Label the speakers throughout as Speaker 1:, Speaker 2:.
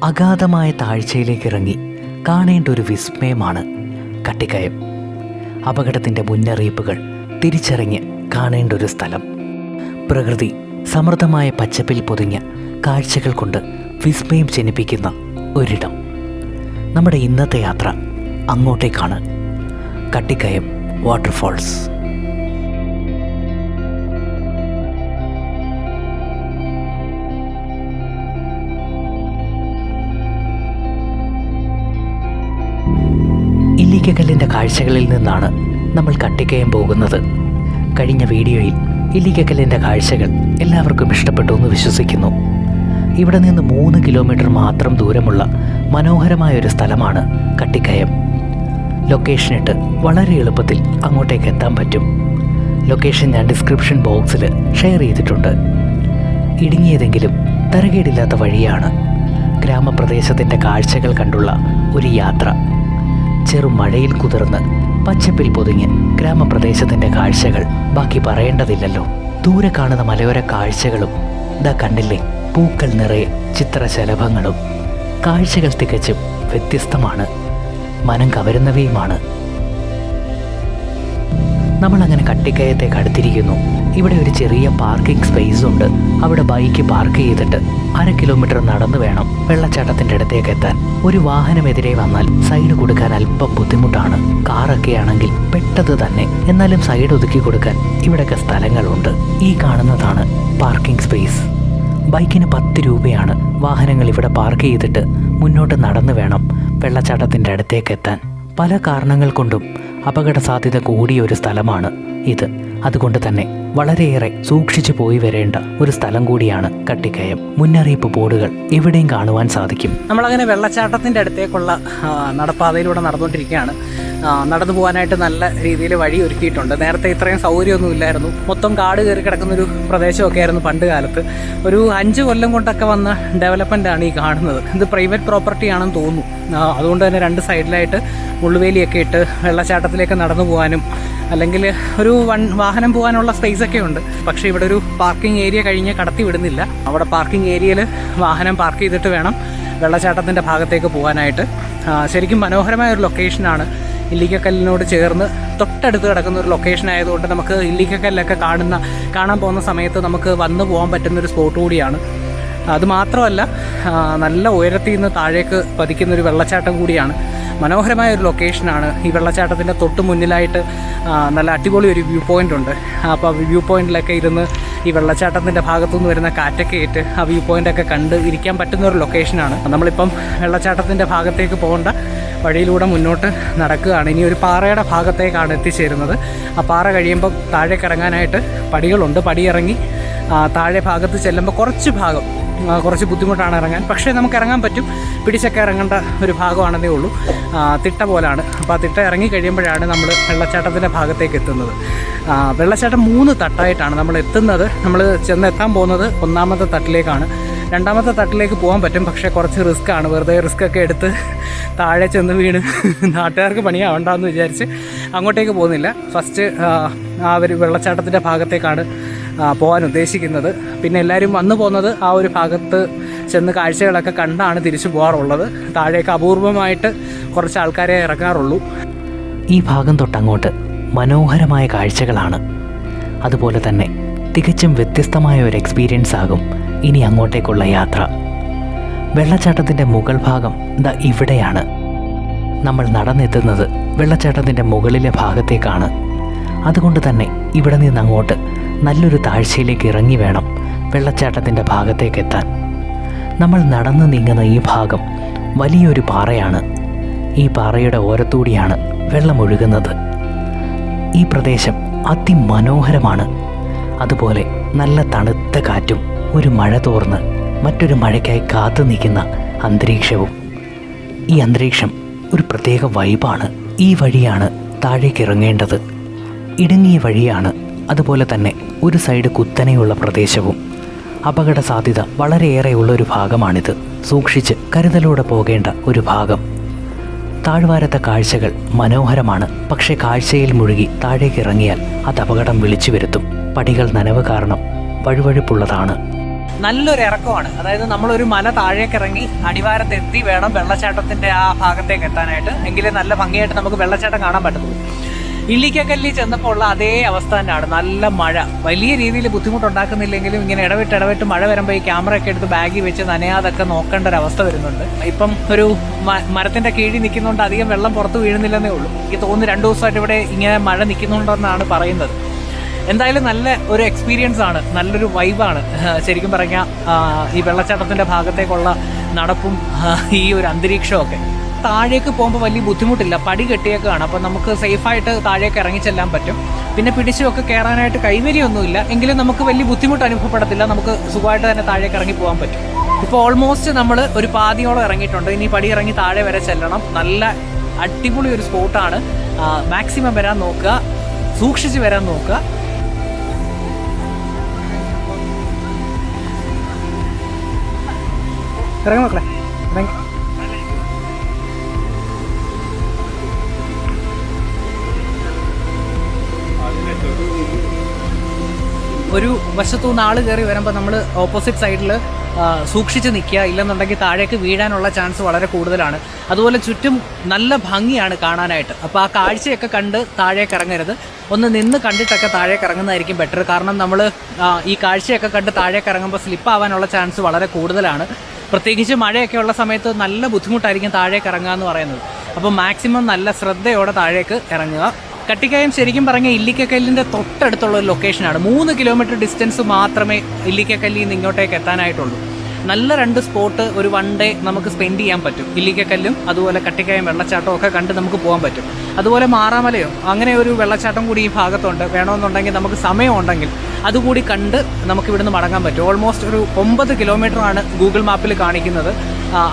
Speaker 1: അഗാധമായ താഴ്ചയിലേക്ക് ഇറങ്ങി കാണേണ്ട ഒരു വിസ്മയമാണ് കട്ടിക്കയം. അപകടത്തിൻ്റെ മുന്നറിയിപ്പുകൾ തിരിച്ചറിഞ്ഞ് കാണേണ്ട ഒരു സ്ഥലം. പ്രകൃതി സമൃദ്ധമായ പച്ചപ്പിൽ പൊതിഞ്ഞ കാഴ്ചകൾ കൊണ്ട് വിസ്മയം ജനിപ്പിക്കുന്ന ഒരിടം. നമ്മുടെ ഇന്നത്തെ യാത്ര അങ്ങോട്ടേക്കാണ്. കട്ടിക്കയം വാട്ടർഫാൾസ്. ഇല്ലിക്കക്കല്ലിൻ്റെ കാഴ്ചകളിൽ നിന്നാണ് നമ്മൾ കട്ടിക്കയം പോകുന്നത്. കഴിഞ്ഞ വീഡിയോയിൽ ഇല്ലിക്കക്കല്ലിൻ്റെ കാഴ്ചകൾ എല്ലാവർക്കും ഇഷ്ടപ്പെട്ടു എന്ന് വിശ്വസിക്കുന്നു. ഇവിടെ നിന്ന് 3 കിലോമീറ്റർ മാത്രം ദൂരമുള്ള മനോഹരമായൊരു സ്ഥലമാണ് കട്ടിക്കയം. ലൊക്കേഷനിട്ട് വളരെ എളുപ്പത്തിൽ അങ്ങോട്ടേക്ക് എത്താൻ പറ്റും. ലൊക്കേഷൻ ഞാൻ ഡിസ്ക്രിപ്ഷൻ ബോക്സിൽ ഷെയർ ചെയ്തിട്ടുണ്ട്. ഇടുങ്ങിയതെങ്കിലും തരകേടില്ലാത്ത വഴിയാണ്. ഗ്രാമപ്രദേശത്തിൻ്റെ കാഴ്ചകൾ കണ്ടുള്ള ഒരു യാത്ര. ചെറുമഴയിൽ കുതിർന്ന് പച്ചപ്പിൽ പൊതിഞ്ഞ് ഗ്രാമപ്രദേശത്തിൻ്റെ കാഴ്ചകൾ ബാക്കി പറയേണ്ടതില്ലല്ലോ. ദൂരെ കാണുന്ന മലയോര കാഴ്ചകളും ഇതാ കണ്ടില്ലേ, പൂക്കൾ നിറയെ ചിത്രശലഭങ്ങളും. കാഴ്ചകൾ തികച്ചും വ്യത്യസ്തമാണ്, മനം കവരുന്നവയുമാണ്. നമ്മളങ്ങനെ കട്ടിക്കയത്തേക്ക് അടുത്തിരിക്കുന്നു. ഇവിടെ ഒരു ചെറിയ പാർക്കിംഗ് സ്പേസ് ഉണ്ട്. അവിടെ ബൈക്ക് പാർക്ക് ചെയ്തിട്ട് 1/2 കിലോമീറ്റർ നടന്നു വേണം വെള്ളച്ചാട്ടത്തിൻ്റെ അടുത്തേക്ക് എത്താൻ. ഒരു വാഹനമെതിരെ വന്നാൽ സൈഡ് കൊടുക്കാൻ അല്പം ബുദ്ധിമുട്ടാണ്. കാറൊക്കെ ആണെങ്കിൽ പെട്ടത് തന്നെ. എന്നാലും സൈഡ് ഒതുക്കി കൊടുക്കാൻ ഇവിടെയൊക്കെ സ്ഥലങ്ങളുണ്ട്. ഈ കാണുന്നതാണ് പാർക്കിംഗ് സ്പേസ്. ബൈക്കിന് 10 രൂപയാണ്. വാഹനങ്ങൾ ഇവിടെ പാർക്ക് ചെയ്തിട്ട് മുന്നോട്ട് നടന്നു വേണം വെള്ളച്ചാട്ടത്തിൻ്റെ അടുത്തേക്ക് എത്താൻ. പല കാരണങ്ങൾ കൊണ്ടും അപകട സാധ്യത കൂടിയ ഒരു സ്ഥലമാണ് ഇത്. അതുകൊണ്ട് തന്നെ വളരെയേറെ സൂക്ഷിച്ചു പോയി വരേണ്ട ഒരു സ്ഥലം കൂടിയാണ് കട്ടിക്കയം. മുന്നറിയിപ്പ് ബോർഡുകൾ എവിടെയും കാണുവാൻ സാധിക്കും.
Speaker 2: നമ്മളങ്ങനെ വെള്ളച്ചാട്ടത്തിൻ്റെ അടുത്തേക്കുള്ള നടപ്പാതയിലൂടെ നടന്നുകൊണ്ടിരിക്കുകയാണ്. നടന്നു പോകാനായിട്ട് നല്ല രീതിയിൽ വഴി ഒരുക്കിയിട്ടുണ്ട്. നേരത്തെ ഇത്രയും സൗകര്യമൊന്നും ഇല്ലായിരുന്നു. മൊത്തം കാട് കയറി കിടക്കുന്നൊരു പ്രദേശമൊക്കെ ആയിരുന്നു പണ്ട് കാലത്ത്. ഒരു 5 കൊല്ലം കൊണ്ടൊക്കെ വന്ന ഡെവലപ്മെൻ്റാണ് ഈ കാണുന്നത്. ഇത് പ്രൈവറ്റ് പ്രോപ്പർട്ടി ആണെന്ന് തോന്നുന്നു. അതുകൊണ്ട് തന്നെ 2 സൈഡിലായിട്ട് മുള്ളുവേലിയൊക്കെ ഇട്ട് വെള്ളച്ചാട്ടത്തിലേക്ക് നടന്നു പോകാനും അല്ലെങ്കിൽ ഒരു വാഹനം പോകാനുള്ള സ്പേസൊക്കെ ഉണ്ട്. പക്ഷേ ഇവിടെ ഒരു പാർക്കിംഗ് ഏരിയ കഴിഞ്ഞ് കടത്തി വിടുന്നില്ല. അവിടെ പാർക്കിംഗ് ഏരിയയിൽ വാഹനം പാർക്ക് ചെയ്തിട്ട് വേണം വെള്ളച്ചാട്ടത്തിൻ്റെ ഭാഗത്തേക്ക് പോകാനായിട്ട്. ശരിക്കും മനോഹരമായ ഒരു ലൊക്കേഷനാണ്. ഇല്ലിക്കക്കല്ലിനോട് ചേർന്ന് തൊട്ടടുത്ത് കിടക്കുന്ന ഒരു ലൊക്കേഷൻ ആയതുകൊണ്ട് നമുക്ക് ഇല്ലിക്കക്കല്ലൊക്കെ കാണാൻ പോകുന്ന സമയത്ത് നമുക്ക് വന്നു പോകാൻ പറ്റുന്നൊരു സ്പോട്ട് കൂടിയാണ്. അതുമാത്രമല്ല, നല്ല ഉയരത്തിൽ നിന്ന് താഴേക്ക് പതിക്കുന്നൊരു വെള്ളച്ചാട്ടം കൂടിയാണ്. മനോഹരമായ ഒരു ലൊക്കേഷനാണ്. ഈ വെള്ളച്ചാട്ടത്തിൻ്റെ തൊട്ട് മുന്നിലായിട്ട് നല്ല അടിപൊളി ഒരു വ്യൂ പോയിൻ്റ് ഉണ്ട്. അപ്പോൾ വ്യൂ പോയിൻറ്റിലൊക്കെ ഇരുന്ന് ഈ വെള്ളച്ചാട്ടത്തിൻ്റെ ഭാഗത്തുനിന്ന് വരുന്ന കാറ്റൊക്കെ ഏറ്റ് ആ വ്യൂ പോയിൻ്റൊക്കെ കണ്ട് ഇരിക്കാൻ പറ്റുന്ന ഒരു ലൊക്കേഷനാണ്. നമ്മളിപ്പം വെള്ളച്ചാട്ടത്തിൻ്റെ ഭാഗത്തേക്ക് പോകേണ്ട വഴിയിലൂടെ മുന്നോട്ട് നടക്കുകയാണ്. ഇനി ഒരു പാറയുടെ ഭാഗത്തേക്കാണ് എത്തിച്ചേരുന്നത്. ആ പാറ കഴിയുമ്പോൾ താഴേക്ക് ഇറങ്ങാനായിട്ട് പടികളുണ്ട്. പടി ഇറങ്ങി താഴെ ഭാഗത്ത് ചെല്ലുമ്പോൾ കുറച്ച് ബുദ്ധിമുട്ടാണ് ഇറങ്ങാൻ. പക്ഷേ നമുക്ക് ഇറങ്ങാൻ പറ്റും. പിടിച്ചൊക്കെ ഇറങ്ങേണ്ട ഒരു ഭാഗമാണെന്നേ ഉള്ളൂ. തിട്ട പോലാണ്. അപ്പോൾ ആ തിട്ട ഇറങ്ങി കഴിയുമ്പോഴാണ് നമ്മൾ വെള്ളച്ചാട്ടത്തിൻ്റെ ഭാഗത്തേക്ക് എത്തുന്നത്. വെള്ളച്ചാട്ടം 3 തട്ടായിട്ടാണ് നമ്മൾ എത്തുന്നത്. നമ്മൾ ചെന്നെത്താൻ പോകുന്നത് 1ാമത്തെ തട്ടിലേക്കാണ്. 2ാമത്തെ തട്ടിലേക്ക് പോകാൻ പറ്റും. പക്ഷേ കുറച്ച് റിസ്ക്കാണ്. വെറുതെ റിസ്ക്കൊക്കെ എടുത്ത് താഴെ ചെന്ന് വീണ് നാട്ടുകാർക്ക് പണിയാവണ്ടെന്ന് വിചാരിച്ച് അങ്ങോട്ടേക്ക് പോകുന്നില്ല. ഫസ്റ്റ് ആ ഒരു വെള്ളച്ചാട്ടത്തിൻ്റെ ഭാഗത്തേക്കാണ് പോകാൻ ഉദ്ദേശിക്കുന്നത്. പിന്നെ എല്ലാവരും വന്നു പോകുന്നത് ആ ഒരു ഭാഗത്ത് ചെന്ന് കാഴ്ചകളൊക്കെ കണ്ടാണ് തിരിച്ചു പോകാറുള്ളത്. താഴേക്ക് അപൂർവമായിട്ട് കുറച്ച് ആൾക്കാരെ ഇറങ്ങാറുള്ളൂ.
Speaker 1: ഈ ഭാഗം തൊട്ടങ്ങോട്ട് മനോഹരമായ കാഴ്ചകളാണ്. അതുപോലെ തന്നെ തികച്ചും വ്യത്യസ്തമായ ഒരു എക്സ്പീരിയൻസ് ആകും ഇനി അങ്ങോട്ടേക്കുള്ള യാത്ര. വെള്ളച്ചാട്ടത്തിൻ്റെ മുകൾ ഭാഗം ദാ ഇവിടെയാണ്. നമ്മൾ നടന്നെത്തുന്നത് വെള്ളച്ചാട്ടത്തിൻ്റെ മുകളിലെ ഭാഗത്തേക്കാണ്. അതുകൊണ്ട് തന്നെ ഇവിടെ നിന്ന് അങ്ങോട്ട് നല്ലൊരു താഴ്ചയിലേക്ക് ഇറങ്ങി വേണം വെള്ളച്ചാട്ടത്തിൻ്റെ ഭാഗത്തേക്ക് എത്താൻ. നമ്മൾ നടന്നു നീങ്ങുന്ന ഈ ഭാഗം വലിയൊരു പാറയാണ്. ഈ പാറയുടെ ഓരത്തൂടിയാണ് വെള്ളം ഒഴുകുന്നത്. ഈ പ്രദേശം അതിമനോഹരമാണ്. അതുപോലെ നല്ല തണുത്ത കാറ്റും ഒരു മഴ തോർന്ന് മറ്റൊരു മഴയ്ക്കായി കാത്തു നിൽക്കുന്ന അന്തരീക്ഷവും. ഈ അന്തരീക്ഷം ഒരു പ്രത്യേക വൈബാണ്. ഈ വഴിയാണ് താഴേക്ക് ഇറങ്ങേണ്ടത്. ഇടുങ്ങിയ വഴിയാണ്. അതുപോലെ തന്നെ ഒരു സൈഡ് കുത്തനെയുള്ള പ്രദേശവും. അപകട സാധ്യത വളരെയേറെയുള്ള ഒരു ഭാഗമാണിത്. സൂക്ഷിച്ച് കരുതലോടെ പോകേണ്ട ഒരു ഭാഗം. താഴ്വാരത്തെ കാഴ്ചകൾ മനോഹരമാണ്. പക്ഷേ കാഴ്ചയിൽ മുഴുകി താഴേക്ക് ഇറങ്ങിയാൽ അത് അപകടം വിളിച്ചു വരുത്തും. പടികൾ നനവ് കാരണം വഴുവഴുപ്പുള്ളതാണ്.
Speaker 2: നല്ലൊരു ഇറക്കമാണ്. അതായത് നമ്മളൊരു മല താഴേക്ക് ഇറങ്ങി അടിവാരത്തെത്തി വേണം വെള്ളച്ചാട്ടത്തിൻ്റെ ആ ഭാഗത്തേക്ക് എത്താനായിട്ട്. എങ്കിലേ നല്ല ഭംഗിയായിട്ട് നമുക്ക് വെള്ളച്ചാട്ടം കാണാൻ പറ്റത്തുള്ളൂ. ഇല്ലിക്കക്കല്ലി ചെന്നപ്പോൾ ഉള്ള അതേ അവസ്ഥ തന്നെയാണ്. നല്ല മഴ, വലിയ രീതിയിൽ ബുദ്ധിമുട്ടുണ്ടാക്കുന്നില്ലെങ്കിലും ഇങ്ങനെ ഇടവിട്ട് മഴ വരുമ്പോൾ ഈ ക്യാമറയൊക്കെ എടുത്ത് ബാഗിൽ വെച്ച് നനയാതൊക്കെ നോക്കേണ്ട ഒരു അവസ്ഥ വരുന്നുണ്ട്. ഇപ്പം ഒരു മരത്തിൻ്റെ കീഴിൽ നിൽക്കുന്നതുകൊണ്ട് അധികം വെള്ളം പുറത്ത് വീഴുന്നില്ലെന്നേ ഉള്ളൂ. എനിക്ക് തോന്നുന്നു 2 ദിവസമായിട്ട് ഇവിടെ ഇങ്ങനെ മഴ നിൽക്കുന്നുണ്ടെന്നാണ് പറയുന്നത്. എന്തായാലും നല്ല ഒരു എക്സ്പീരിയൻസ് ആണ്, നല്ലൊരു വൈബാണ് ശരിക്കും പറഞ്ഞാൽ ഈ വെള്ളച്ചാട്ടത്തിൻ്റെ ഭാഗത്തേക്കുള്ള നടപ്പും ഈ ഒരു അന്തരീക്ഷമൊക്കെ. താഴേക്ക് പോകുമ്പോൾ വലിയ ബുദ്ധിമുട്ടില്ല, പടി കെട്ടിയേക്കാണ്. അപ്പോൾ നമുക്ക് സേഫായിട്ട് താഴേക്ക് ഇറങ്ങിച്ചെല്ലാൻ പറ്റും. പിന്നെ പിടിച്ചുമൊക്കെ കയറാനായിട്ട് കൈവരിയൊന്നുമില്ല, എങ്കിലും നമുക്ക് വലിയ ബുദ്ധിമുട്ട് അനുഭവപ്പെടത്തില്ല. നമുക്ക് സുഖമായിട്ട് തന്നെ താഴേക്ക് ഇറങ്ങി പോകാൻ പറ്റും. ഇപ്പോൾ ഓൾമോസ്റ്റ് നമ്മൾ ഒരു പാതിയോളം ഇറങ്ങിയിട്ടുണ്ട്. ഇനി പടി ഇറങ്ങി താഴെ വരെ ചെല്ലണം. നല്ല അടിപൊളി ഒരു സ്പോട്ടാണ്. മാക്സിമം വരാൻ നോക്കുക, സൂക്ഷിച്ച് വരാൻ നോക്കുക. ഇറങ്ങി നോക്കണേ, ഇറങ്ങി. ഒരു വശത്തുനിന്ന് ആൾ കയറി വരുമ്പോൾ നമ്മൾ ഓപ്പോസിറ്റ് സൈഡിൽ സൂക്ഷിച്ച് നിൽക്കുക, ഇല്ലെന്നുണ്ടെങ്കിൽ താഴേക്ക് വീഴാനുള്ള ചാൻസ് വളരെ കൂടുതലാണ്. അതുപോലെ ചുറ്റും നല്ല ഭംഗിയാണ് കാണാനായിട്ട്. അപ്പോൾ ആ കാഴ്ചയൊക്കെ കണ്ട് താഴേക്ക് ഇറങ്ങരുത്, ഒന്ന് നിന്ന് കണ്ടിട്ടൊക്കെ താഴേക്ക് ഇറങ്ങുന്നതായിരിക്കും ബെറ്റർ. കാരണം നമ്മൾ ഈ കാഴ്ചയൊക്കെ കണ്ട് താഴേക്ക് ഇറങ്ങുമ്പോൾ സ്ലിപ്പാവാനുള്ള ചാൻസ് വളരെ കൂടുതലാണ്. പ്രത്യേകിച്ച് മഴയൊക്കെ ഉള്ള സമയത്ത് നല്ല ബുദ്ധിമുട്ടായിരിക്കും താഴേക്ക് ഇറങ്ങുക എന്ന് പറയുന്നത്. അപ്പോൾ മാക്സിമം നല്ല ശ്രദ്ധയോടെ താഴേക്ക് ഇറങ്ങുക. കട്ടിക്കായം ശരിക്കും പറഞ്ഞാൽ ഇല്ലിക്കക്കല്ലിൻ്റെ തൊട്ടടുത്തുള്ള ഒരു ലൊക്കേഷനാണ്. 3 കിലോമീറ്റർ ഡിസ്റ്റൻസ് മാത്രമേ ഇല്ലിക്കക്കല്ലിൽ നിന്ന് ഇങ്ങോട്ടേക്ക് എത്താനായിട്ടുള്ളൂ. നല്ല 2 സ്പോട്ട് ഒരു 1 ഡേ നമുക്ക് സ്പെൻഡ് ചെയ്യാൻ പറ്റും. ഇല്ലിക്കക്കല്ലും അതുപോലെ കട്ടിക്കായം വെള്ളച്ചാട്ടവും ഒക്കെ കണ്ട് നമുക്ക് പോകാൻ പറ്റും. അതുപോലെ മാറാമലയോ അങ്ങനെ ഒരു വെള്ളച്ചാട്ടം കൂടി ഈ ഭാഗത്തുണ്ട്. വേണമെന്നുണ്ടെങ്കിൽ നമുക്ക് സമയമുണ്ടെങ്കിൽ അതുകൂടി കണ്ട് നമുക്ക് ഇവിടുന്ന് മടങ്ങാൻ പറ്റും. ഓൾമോസ്റ്റ് ഒരു 9 കിലോമീറ്ററാണ് ഗൂഗിൾ മാപ്പിൽ കാണിക്കുന്നത്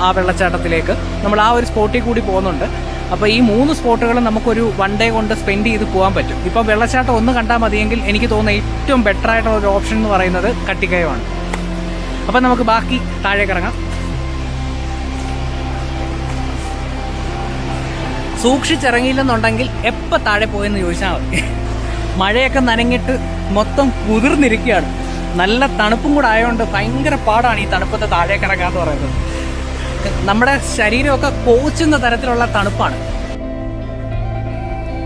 Speaker 2: ആ വെള്ളച്ചാട്ടത്തിലേക്ക്. നമ്മൾ ആ ഒരു സ്പോട്ടിൽ കൂടി പോകുന്നുണ്ട്. അപ്പോൾ ഈ 3 സ്പോട്ടുകളും നമുക്കൊരു 1 ഡേ കൊണ്ട് സ്പെൻഡ് ചെയ്ത് പോകാൻ പറ്റും. ഇപ്പോൾ വെള്ളച്ചാട്ടം ഒന്ന് കണ്ടാൽ മതിയെങ്കിൽ എനിക്ക് തോന്നുന്ന ഏറ്റവും ബെറ്റർ ആയിട്ടുള്ള ഒരു ഓപ്ഷൻ എന്ന് പറയുന്നത് കട്ടിക്കയമാണ്. അപ്പം നമുക്ക് ബാക്കി താഴേക്ക് ഇറങ്ങാം. സൂക്ഷിച്ചിറങ്ങിയില്ലെന്നുണ്ടെങ്കിൽ എപ്പോൾ താഴെ പോയെന്ന് ചോദിച്ചാൽ മതി. മഴയൊക്കെ നനഞ്ഞിട്ട് മൊത്തം കുതിർന്നിരിക്കുകയാണ്. നല്ല തണുപ്പും കൂടെ ആയതുകൊണ്ട് ഭയങ്കര പാടാണ് ഈ തണുപ്പത്ത് താഴേക്ക് ഇറങ്ങുക എന്ന് പറയുന്നത്. നമ്മുടെ ശരീരമൊക്കെ കോച്ചുന്ന തരത്തിലുള്ള തണുപ്പാണ്.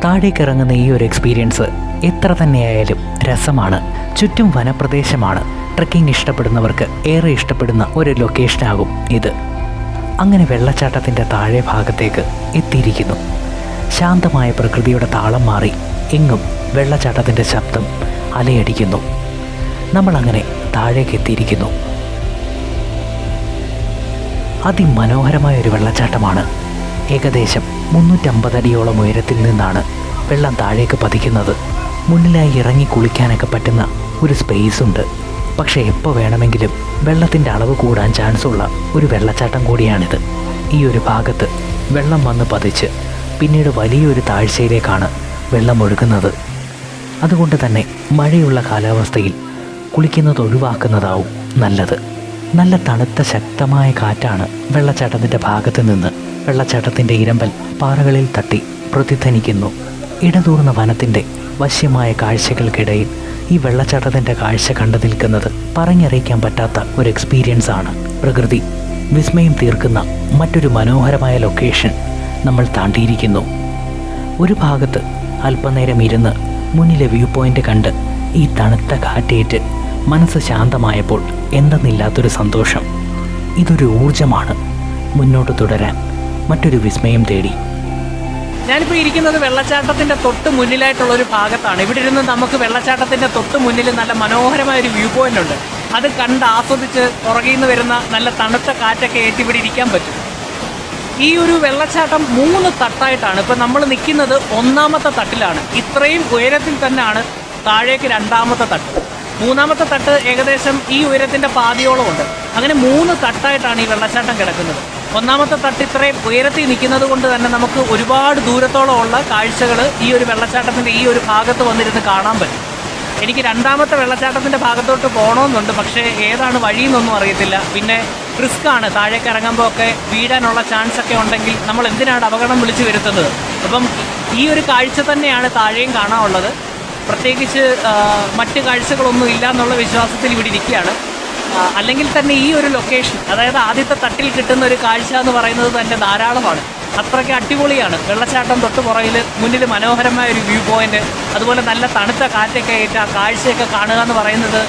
Speaker 1: താഴേക്കിറങ്ങുന്ന ഈ ഒരു എക്സ്പീരിയൻസ് എത്ര തന്നെയായാലും രസമാണ്. ചുറ്റും വനപ്രദേശമാണ്. ട്രക്കിംഗ് ഇഷ്ടപ്പെടുന്നവർക്ക് ഏറെ ഇഷ്ടപ്പെടുന്ന ഒരു ലൊക്കേഷനാകും ഇത്. അങ്ങനെ വെള്ളച്ചാട്ടത്തിൻ്റെ താഴെ ഭാഗത്തേക്ക് എത്തിയിരിക്കുന്നു. ശാന്തമായ പ്രകൃതിയുടെ താളം മാറി എങ്ങും വെള്ളച്ചാട്ടത്തിൻ്റെ ശബ്ദം അലയടിക്കുന്നു. നമ്മളങ്ങനെ താഴേക്ക് എത്തിയിരിക്കുന്നു. അതിമനോഹരമായ ഒരു വെള്ളച്ചാട്ടമാണ്. ഏകദേശം 350 അടിയോളം ഉയരത്തിൽ നിന്നാണ് വെള്ളം താഴേക്ക് പതിക്കുന്നത്. മുന്നിലായി ഇറങ്ങി കുളിക്കാനൊക്കെ പറ്റുന്ന ഒരു സ്പേസ് ഉണ്ട്. പക്ഷേ എപ്പോൾ വേണമെങ്കിലും വെള്ളത്തിൻ്റെ അളവ് കൂടാൻ ചാൻസ് ഉള്ള ഒരു വെള്ളച്ചാട്ടം കൂടിയാണിത്. ഈ ഒരു ഭാഗത്ത് വെള്ളം വന്ന് പതിച്ച് പിന്നീട് വലിയൊരു താഴ്ചയിലേക്കാണ് വെള്ളം ഒഴുകുന്നത്. അതുകൊണ്ട് തന്നെ മഴയുള്ള കാലാവസ്ഥയിൽ കുളിക്കുന്നത് ഒഴിവാക്കുന്നതാവും നല്ലത്. നല്ല തണുത്ത ശക്തമായ കാറ്റാണ് വെള്ളച്ചാട്ടത്തിൻ്റെ ഭാഗത്ത് നിന്ന് വെള്ളച്ചാട്ടത്തിൻ്റെ ഇരമ്പൽ പാറകളിൽ തട്ടി പ്രതിധ്വനിക്കുന്നു. ഇടതൂർന്ന വനത്തിൻ്റെ വശ്യമായ കാഴ്ചകൾക്കിടയിൽ ഈ വെള്ളച്ചാട്ടത്തിൻ്റെ കാഴ്ച കണ്ടു നിൽക്കുന്നത് പറഞ്ഞറിയിക്കാൻ പറ്റാത്ത ഒരു എക്സ്പീരിയൻസ് ആണ്. പ്രകൃതി വിസ്മയം തീർക്കുന്ന മറ്റൊരു മനോഹരമായ ലൊക്കേഷൻ നമ്മൾ താണ്ടിയിരിക്കുന്നു. ഒരു ഭാഗത്ത് അല്പനേരം ഇരുന്ന് മുന്നിലെ വ്യൂ പോയിൻ്റ് കണ്ട് ഈ തണുത്ത കാറ്റേറ്റ് മനസ്സ് ശാന്തമായപ്പോൾ എന്തെന്നില്ലാത്തൊരു സന്തോഷം. ഇതൊരു ഊർജമാണ് മുന്നോട്ട് തുടരാൻ മറ്റൊരു വിസ്മയം തേടി.
Speaker 2: ഞാനിപ്പോൾ ഇരിക്കുന്നത് വെള്ളച്ചാട്ടത്തിൻ്റെ തൊട്ട് മുന്നിലായിട്ടുള്ളൊരു ഭാഗത്താണ്. ഇവിടെ ഇരുന്ന് നമുക്ക് വെള്ളച്ചാട്ടത്തിൻ്റെ തൊട്ട് മുന്നിൽ നല്ല മനോഹരമായൊരു വ്യൂ പോയിൻ്റ് ഉണ്ട്. അത് കണ്ട് ആസ്വദിച്ച് പുറകിൽ നിന്ന് വരുന്ന നല്ല തണുത്ത കാറ്റൊക്കെ ഏറ്റി ഇവിടെ ഇരിക്കാൻ പറ്റും. ഈ ഒരു വെള്ളച്ചാട്ടം 3 തട്ടായിട്ടാണ്. ഇപ്പം നമ്മൾ നിൽക്കുന്നത് 1ാമത്തെ തട്ടിലാണ്. ഇത്രയും ഉയരത്തിൽ തന്നെയാണ് താഴേക്ക് 2ാമത്തെ തട്ട്. 3ാമത്തെ തട്ട് ഏകദേശം ഈ ഉയരത്തിൻ്റെ പാതിയോളം ഉണ്ട്. അങ്ങനെ 3 തട്ടായിട്ടാണ് ഈ വെള്ളച്ചാട്ടം കിടക്കുന്നത്. 1ാമത്തെ തട്ട് ഇത്രയും ഉയരത്തിൽ നിൽക്കുന്നത് കൊണ്ട് തന്നെ നമുക്ക് ഒരുപാട് ദൂരത്തോളം ഉള്ള കാഴ്ചകൾ ഈ ഒരു വെള്ളച്ചാട്ടത്തിൻ്റെ ഈ ഒരു ഭാഗത്ത് വന്നിരുന്ന് കാണാൻ പറ്റും. എനിക്ക് 2ാമത്തെ വെള്ളച്ചാട്ടത്തിൻ്റെ ഭാഗത്തോട്ട് പോകണമെന്നുണ്ട്, പക്ഷേ ഏതാണ് വഴിയെന്നൊന്നും അറിയത്തില്ല. പിന്നെ റിസ്ക്കാണ്, താഴേക്ക് ഇറങ്ങുമ്പോൾ ഒക്കെ വീഴാനുള്ള ചാൻസ് ഒക്കെ ഉണ്ടെങ്കിൽ നമ്മൾ എന്തിനാണ് അപകടം വിളിച്ചു വരുത്തുന്നത്. അപ്പം ഈ ഒരു കാഴ്ച തന്നെയാണ് താഴെയും കാണാനുള്ളത്. പ്രത്യേകിച്ച് മറ്റ് കാഴ്ചകളൊന്നും ഇല്ല എന്നുള്ള വിശ്വാസത്തിൽ ഇവിടെ ഇരിക്കുകയാണ്. അല്ലെങ്കിൽ തന്നെ ഈ ഒരു ലൊക്കേഷൻ, അതായത് ആദ്യത്തെ തട്ടിൽ കിട്ടുന്ന ഒരു കാഴ്ച എന്ന് പറയുന്നത് തന്നെ ധാരാളമാണ്. അത്രയ്ക്ക് അടിപൊളിയാണ്. വെള്ളച്ചാട്ടം തൊട്ട് പുറകിൽ, മുന്നിൽ മനോഹരമായ ഒരു വ്യൂ പോയിന്റ്, അതുപോലെ നല്ല തണുത്ത കാറ്റൊക്കെ ആയിട്ട് ആ കാഴ്ചയൊക്കെ കാണുക എന്ന് പറയുന്നത്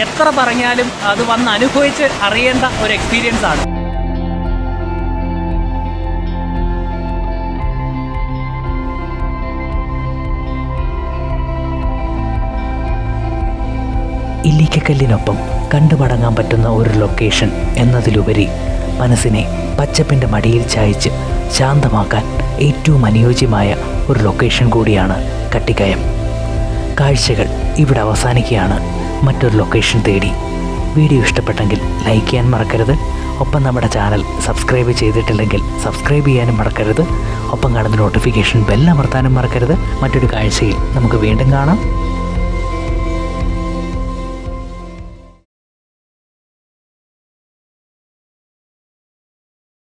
Speaker 2: എത്ര പറഞ്ഞാലും അത് വന്ന് അനുഭവിച്ച് അറിയേണ്ട ഒരു എക്സ്പീരിയൻസ് ആണ്.
Speaker 1: ഇല്ലിക്കക്കല്ലിനൊപ്പം കണ്ടുമടങ്ങാൻ പറ്റുന്ന ഒരു ലൊക്കേഷൻ എന്നതിലുപരി മനസ്സിനെ പച്ചപ്പിൻ്റെ മടിയിൽ ചായച്ച് ശാന്തമാക്കാൻ ഏറ്റവും അനുയോജ്യമായ ഒരു ലൊക്കേഷൻ കൂടിയാണ് കട്ടിക്കയം. കാഴ്ചകൾ ഇവിടെ അവസാനിക്കുകയാണ്. മറ്റൊരു ലൊക്കേഷൻ തേടി. വീഡിയോ ഇഷ്ടപ്പെട്ടെങ്കിൽ ലൈക്ക് ചെയ്യാൻ മറക്കരുത്. ഒപ്പം നമ്മുടെ ചാനൽ സബ്സ്ക്രൈബ് ചെയ്തിട്ടില്ലെങ്കിൽ സബ്സ്ക്രൈബ് ചെയ്യാനും മറക്കരുത്. ഒപ്പം കാണുന്ന നോട്ടിഫിക്കേഷൻ ബെൽ അമർത്താനും മറക്കരുത്. മറ്റൊരു കാഴ്ചയിൽ നമുക്ക് വീണ്ടും കാണാം.